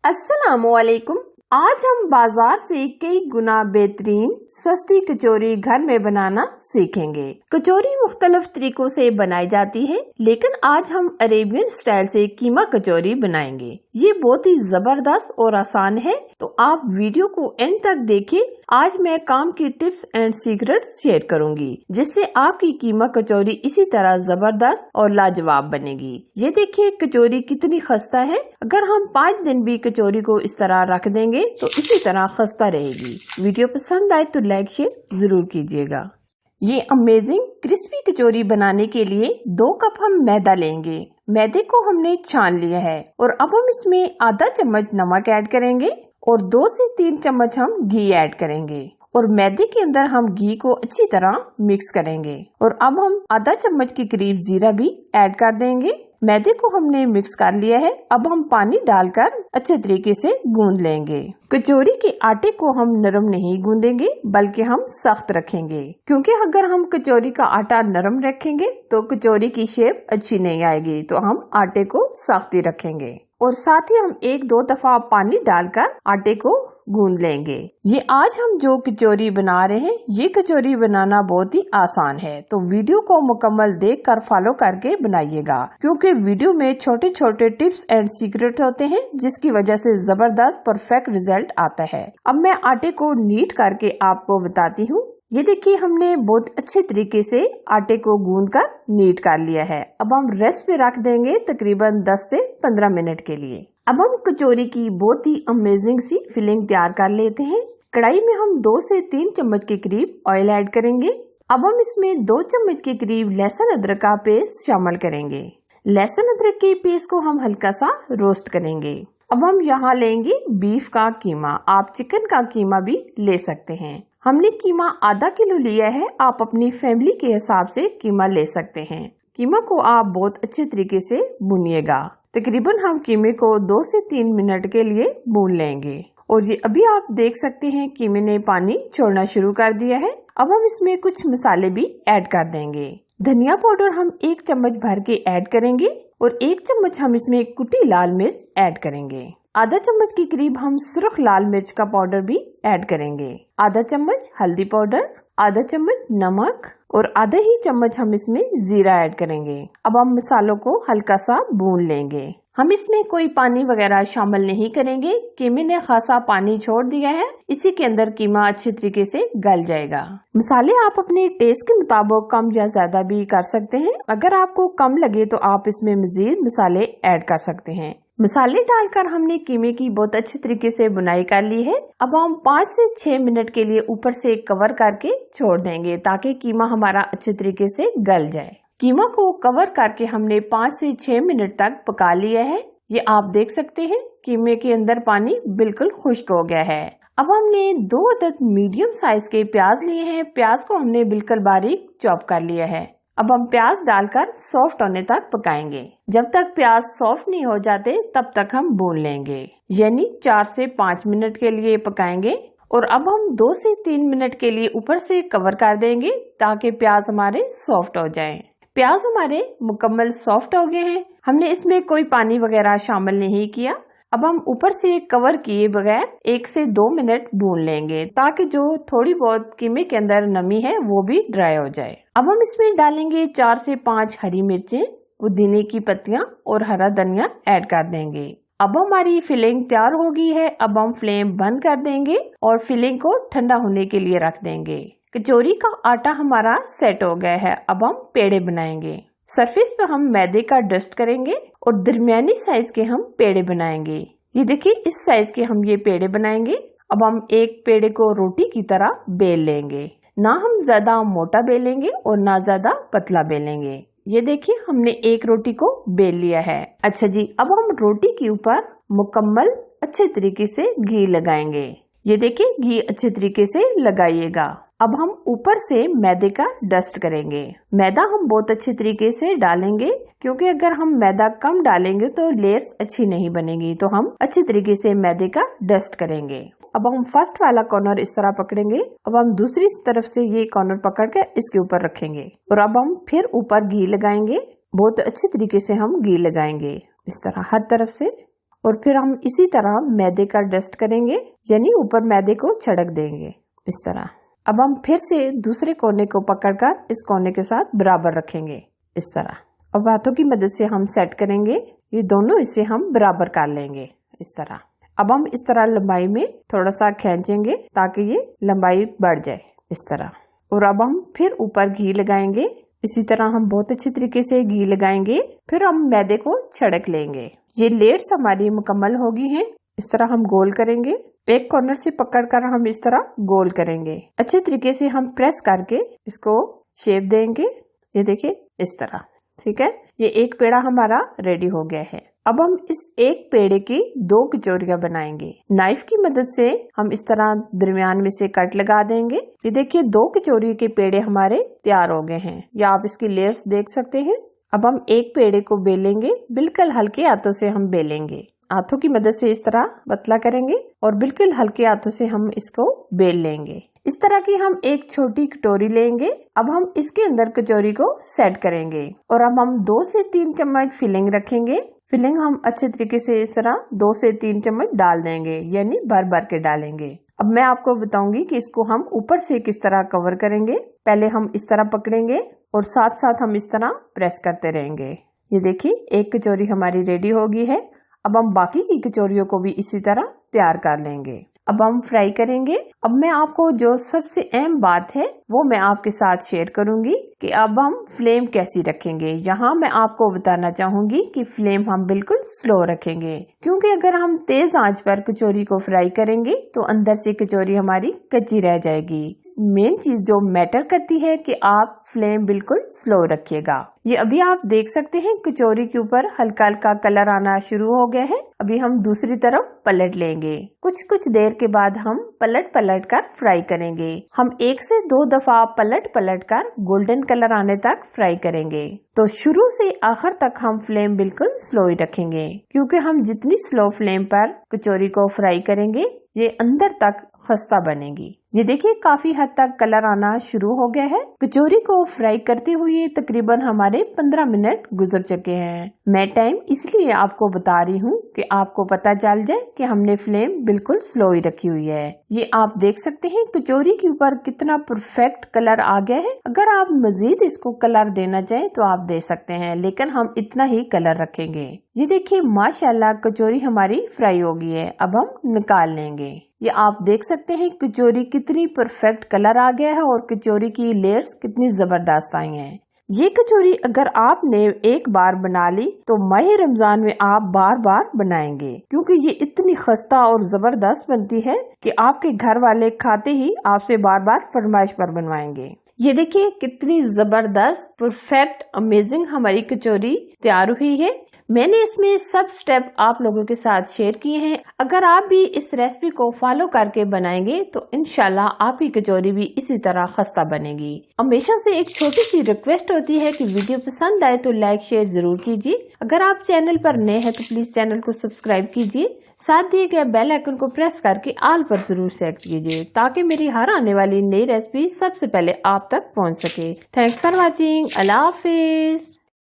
अस्सलामुअलैकुम। आज हम बाजार से कई गुना बेहतरीन सस्ती कचौरी घर में बनाना सीखेंगे। कचौरी मुख्तलिफ तरीकों से बनाई जाती है, लेकिन आज हम अरेबियन स्टाइल से कीमा कचौरी बनाएंगे। ये बहुत ही जबरदस्त और आसान है, तो आप वीडियो को एंड तक देखिए। आज मैं काम की टिप्स एंड सीक्रेट्स शेयर करूंगी, जिससे आपकी कीमा कचौरी इसी तरह जबरदस्त और लाजवाब बनेगी। ये देखिए कचौरी कितनी खस्ता है। अगर हम 5 दिन भी कचौरी को इस तरह रख देंगे तो इसी तरह खस्ता रहेगी। वीडियो पसंद आए तो लाइक शेयर जरूर कीजिएगा। ये अमेजिंग क्रिस्पी कचौरी बनाने के लिए 2 कप हम मैदा लेंगे। मैदे को हमने छान लिया है और अब हम इसमें आधा चम्मच नमक ऐड करेंगे और 2 से 3 चम्मच हम घी ऐड करेंगे और मैदे के अंदर हम घी को अच्छी तरह मिक्स करेंगे। और अब हम आधा चम्मच के करीब जीरा भी ऐड कर देंगे। मैदे को हमने मिक्स कर लिया है। अब हम पानी डालकर अच्छे तरीके से गूंद लेंगे। कचौरी के आटे को हम नरम नहीं गूंदेंगे, बल्कि हम सख्त रखेंगे, क्योंकि अगर हम कचौरी का आटा नरम रखेंगे तो कचौरी की शेप अच्छी नहीं आएगी। तो हम आटे को सख्त ही रखेंगे और साथ ही हम 1-2 दफा पानी डालकर आटे को गूंद लेंगे। ये आज हम जो कचौरी बना रहे हैं, ये कचौरी बनाना बहुत ही आसान है, तो वीडियो को मुकम्मल देखकर फॉलो करके बनाइएगा, क्योंकि वीडियो में छोटे छोटे टिप्स एंड सीक्रेट होते हैं, जिसकी वजह से जबरदस्त परफेक्ट रिजल्ट आता है। अब मैं आटे को नीट करके आपको बताती हूँ। ये देखिए हमने बहुत अच्छे तरीके से आटे को गूंद कर नीट कर लिया है। अब हम रेस्ट पे रख देंगे तकरीबन 10 से 15 मिनट के लिए। अब हम कचौरी की बहुत ही अमेजिंग सी फिलिंग तैयार कर लेते हैं। कढ़ाई में हम 2 से 3 चम्मच के करीब ऑयल ऐड करेंगे। अब हम इसमें 2 चम्मच के करीब लहसुन अदरक का पेस्ट शामिल करेंगे। लहसुन अदरक के पेस्ट को हम हल्का सा रोस्ट करेंगे। अब हम यहाँ लेंगे बीफ का कीमा। आप चिकन का कीमा भी ले सकते हैं। हमने कीमा आधा किलो लिया है। आप अपनी फैमिली के हिसाब से कीमा ले सकते हैं। कीमा को आप बहुत अच्छे तरीके से भूनिएगा। तकरीबन हम कीमे को 2 से 3 मिनट के लिए भून लेंगे। और ये अभी आप देख सकते हैं कीमे ने पानी छोड़ना शुरू कर दिया है। अब हम इसमें कुछ मसाले भी ऐड कर देंगे। धनिया पाउडर हम 1 चम्मच भर के ऐड करेंगे और 1 चम्मच हम इसमें कुटी लाल मिर्च ऐड करेंगे। आधा चम्मच के करीब हम सुर्ख लाल मिर्च का पाउडर भी ऐड करेंगे। आधा चम्मच हल्दी पाउडर, आधा चम्मच नमक और आधा ही चम्मच हम इसमें जीरा ऐड करेंगे। अब हम मसालों को हल्का सा भून लेंगे। हम इसमें कोई पानी वगैरह शामिल नहीं करेंगे। कीमे ने खासा पानी छोड़ दिया है, इसी के अंदर कीमा अच्छे तरीके से गल जाएगा। मसाले आप अपने टेस्ट के मुताबिक कम या ज्यादा भी कर सकते हैं। अगर आपको कम लगे तो आप इसमें मजीद मसाले ऐड कर सकते हैं। मसाले डालकर हमने कीमे की बहुत अच्छी तरीके से बुनाई कर ली है। अब हम 5 से 6 मिनट के लिए ऊपर से कवर करके छोड़ देंगे, ताकि कीमा हमारा अच्छे तरीके से गल जाए। कीमा को कवर करके हमने 5 से 6 मिनट तक पका लिया है। ये आप देख सकते हैं कीमे के अंदर पानी बिल्कुल खुश्क हो गया है। अब हमने 2 अदद मीडियम साइज के प्याज लिए हैं। प्याज को हमने बिल्कुल बारीक चॉप कर लिया है। अब हम प्याज डालकर सॉफ्ट होने तक पकाएंगे। जब तक प्याज सॉफ्ट नहीं हो जाते तब तक हम भून लेंगे, यानी 4 से 5 मिनट के लिए पकाएंगे। और अब हम 2 से 3 मिनट के लिए ऊपर से कवर कर देंगे, ताकि प्याज हमारे सॉफ्ट हो जाएं। प्याज हमारे मुकम्मल सॉफ्ट हो गए हैं। हमने इसमें कोई पानी वगैरह शामिल नहीं किया। अब हम ऊपर से कवर किए बगैर 1 से 2 मिनट भून लेंगे, ताकि जो थोड़ी बहुत कीमे के अंदर नमी है वो भी ड्राई हो जाए। अब हम इसमें डालेंगे 4 से 5 हरी मिर्चें, पुदीने की पत्तियां और हरा धनिया ऐड कर देंगे। अब हमारी फिलिंग तैयार हो गई है। अब हम फ्लेम बंद कर देंगे और फिलिंग को ठंडा होने के लिए रख देंगे। कचौरी का आटा हमारा सेट हो गया है। अब हम पेड़े बनाएंगे। सरफेस पे हम मैदे का डस्ट करेंगे और दरमियानी साइज के हम पेड़े बनाएंगे। ये देखिए इस साइज के हम ये पेड़े बनाएंगे। अब हम एक पेड़े को रोटी की तरह बेल लेंगे। ना हम ज्यादा मोटा बेलेंगे और ना ज्यादा पतला बेलेंगे। ये देखिए हमने एक रोटी को बेल लिया है। अच्छा जी, अब हम रोटी के ऊपर मुकम्मल अच्छे तरीके से घी लगाएंगे। ये देखिए घी अच्छे तरीके से लगाइएगा। अब हम ऊपर से मैदे का डस्ट करेंगे। मैदा हम बहुत अच्छे तरीके से डालेंगे, क्योंकि अगर हम मैदा कम डालेंगे तो लेयर्स अच्छी नहीं बनेगी। तो हम अच्छे तरीके से मैदे का डस्ट करेंगे। अब हम फर्स्ट वाला कॉर्नर इस तरह पकड़ेंगे। अब हम दूसरी तरफ से ये कॉर्नर पकड़ के इसके ऊपर रखेंगे और अब हम फिर ऊपर घी लगाएंगे। बहुत अच्छे तरीके से हम घी लगाएंगे इस तरह हर तरफ से। और फिर हम इसी तरह मैदे का डस्ट करेंगे, यानी ऊपर मैदे को छिड़क देंगे इस तरह। अब हम फिर से दूसरे कोने को पकड़कर इस कोने के साथ बराबर रखेंगे इस तरह। अब हाथों की मदद से हम सेट करेंगे, ये दोनों हिस्से हम बराबर कर लेंगे इस तरह। अब हम इस तरह लंबाई में थोड़ा सा खींचेंगे ताकि ये लंबाई बढ़ जाए इस तरह। और अब हम फिर ऊपर घी लगाएंगे, इसी तरह हम बहुत अच्छी तरीके से घी लगाएंगे। फिर हम मैदे को छिड़क लेंगे। ये लेयर्स हमारी मुकम्मल हो गई हैं। इस तरह हम गोल करेंगे, एक कॉर्नर से पकड़कर हम इस तरह गोल करेंगे। अच्छे तरीके से हम प्रेस करके इसको शेप देंगे, ये देखिए इस तरह। ठीक है, ये एक पेड़ा हमारा रेडी हो गया है। अब हम इस एक पेड़े की 2 कचौरियां बनाएंगे। नाइफ की मदद से हम इस तरह दरमियान में से कट लगा देंगे। ये देखिए 2 कचौरी के पेड़े हमारे तैयार हो गए हैं, या आप इसकी लेयर्स देख सकते हैं। अब हम एक पेड़े को बेलेंगे, बिल्कुल हल्के हाथों से हम बेलेंगे। हाथों की मदद से इस तरह पतला करेंगे और बिल्कुल हल्के हाथों से हम इसको बेल लेंगे। इस तरह की हम एक छोटी कटोरी लेंगे। अब हम इसके अंदर कचौरी को सेट करेंगे और अब हम 2 से 3 चम्मच फिलिंग रखेंगे। फिलिंग हम अच्छे तरीके से इस तरह 2 से 3 चम्मच डाल देंगे, यानी भर भर के डालेंगे। अब मैं आपको बताऊंगी कि इसको हम ऊपर से किस तरह कवर करेंगे। पहले हम इस तरह पकड़ेंगे और साथ साथ हम इस तरह प्रेस करते रहेंगे। ये देखिए एक कचौरी हमारी रेडी हो गई है। अब हम बाकी की कचौरियों को भी इसी तरह तैयार कर लेंगे। अब हम फ्राई करेंगे। अब मैं आपको जो सबसे अहम बात है वो मैं आपके साथ शेयर करूंगी कि अब हम फ्लेम कैसी रखेंगे। यहाँ मैं आपको बताना चाहूंगी कि फ्लेम हम बिल्कुल स्लो रखेंगे, क्योंकि अगर हम तेज आंच पर कचौरी को फ्राई करेंगे तो अंदर से कचौरी हमारी कच्ची रह जाएगी। मेन चीज जो मैटर करती है कि आप फ्लेम बिल्कुल स्लो रखिएगा। ये अभी आप देख सकते हैं कचौरी के ऊपर हल्का हल्का कलर आना शुरू हो गया है। अभी हम दूसरी तरफ पलट लेंगे। कुछ देर के बाद हम पलट कर फ्राई करेंगे। हम 1 से 2 दफा पलट कर गोल्डन कलर आने तक फ्राई करेंगे। तो शुरू से आखिर तक हम फ्लेम बिल्कुल स्लो ही रखेंगे, क्योंकि हम जितनी स्लो फ्लेम पर कचौरी को फ्राई करेंगे ये अंदर तक खस्ता बनेगी। ये देखिए काफी हद तक कलर आना शुरू हो गया है। कचौरी को फ्राई करते हुए तकरीबन हमारे 15 मिनट गुजर चुके हैं। मैं टाइम इसलिए आपको बता रही हूँ कि आपको पता चल जाए कि हमने फ्लेम बिल्कुल स्लो ही रखी हुई है। ये आप देख सकते हैं कचौरी के ऊपर कितना परफेक्ट कलर आ गया है। अगर आप मजीद इसको कलर देना चाहें तो आप दे सकते हैं, लेकिन हम इतना ही कलर रखेंगे। ये देखिए माशाल्लाह कचौरी हमारी फ्राई हो गई है। अब हम निकाल लेंगे। ये आप देख सकते हैं कचौरी कितनी परफेक्ट कलर आ गया है और कचौरी की लेयर्स कितनी जबरदस्त आई हैं। ये कचौरी अगर आपने एक बार बना ली तो माह रमजान में आप बार बार बनाएंगे, क्योंकि ये इतनी खस्ता और जबरदस्त बनती है कि आपके घर वाले खाते ही आपसे बार बार फरमाइश पर बनवाएंगे। ये देखिए कितनी जबरदस्त परफेक्ट अमेजिंग हमारी कचौरी तैयार हुई है। मैंने इसमें सब स्टेप आप लोगों के साथ शेयर किए हैं। अगर आप भी इस रेसिपी को फॉलो करके बनाएंगे तो इंशाल्लाह आपकी कचौरी भी इसी तरह खस्ता बनेगी। हमेशा से एक छोटी सी रिक्वेस्ट होती है कि वीडियो पसंद आए तो लाइक शेयर जरूर कीजिए। अगर आप चैनल पर नए हैं तो प्लीज चैनल को सब्सक्राइब कीजिए। साथ दिए गए बेल आइकन को प्रेस करके ऑल पर जरूर सेलेक्ट कीजिए, ताकि मेरी हर आने वाली नई रेसिपी सबसे पहले आप तक पहुंच सके। Thanks for watching. Allah Hafiz.